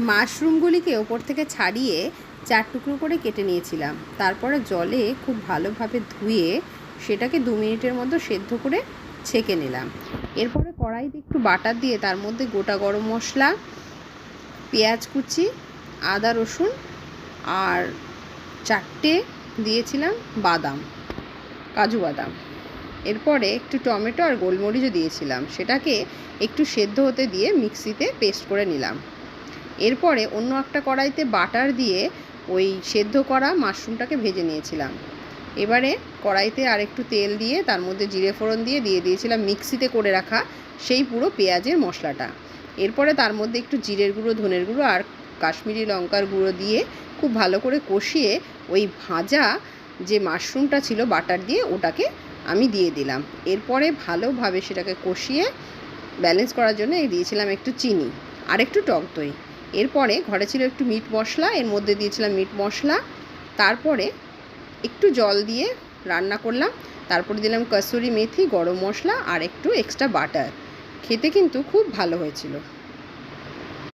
মাশরুমগুলিকে ওপর থেকে ছাড়িয়ে 4 টুকরো করে কেটে নিয়েছিলাম। তারপরে জলে খুব ভালোভাবে ধুয়ে সেটাকে 2 মিনিটের মতো সেদ্ধ করে ছেঁকে নিলাম। এরপরে কড়াইতে একটু বাটার দিয়ে তার মধ্যে গোটা গরম মশলা, পেঁয়াজ কুচি, আদা রসুন আর 4টে দিয়েছিলাম বাদাম, কাজু বাদাম। এরপরে একটু টমেটো আর গোলমরিচও দিয়েছিলাম। সেটাকে একটু সেদ্ধ হতে দিয়ে মিক্সিতে পেস্ট করে নিলাম। এরপরে অন্য একটা কড়াইতে বাটার দিয়ে ওই সেদ্ধ করা মাশরুমটাকে ভেজে নিয়েছিলাম। এবারে কড়াইতে আর একটু তেল দিয়ে তার মধ্যে জিরে ফোড়ন দিয়ে দিয়েছিলাম মিক্সিতে করে রাখা সেই পুরো পেঁয়াজের মশলাটা। এরপরে তার মধ্যে একটু জিরের গুঁড়ো, ধনের গুঁড়ো আর কাশ্মীরি লঙ্কার গুঁড়ো দিয়ে খুব ভালো করে কষিয়ে ওই ভাজা যে মাশরুমটা ছিল বাটার দিয়ে ওটাকে আমি দিয়ে দিলাম। এরপরে ভালোভাবে সেটাকে কষিয়ে ব্যালেন্স করার জন্য দিয়েছিলাম একটু চিনি আর একটু টক দই। এরপরে ঘরে ছিল একটু মিট মশলা, এর মধ্যে দিয়েছিলাম মিট মশলা। তারপরে একটু জল দিয়ে রান্না করলাম। তারপরে দিলাম কসুরি মেথি, গরম মশলা আর একটু এক্সট্রা বাটার। খেতে কিন্তু খুব ভালো হয়েছিল।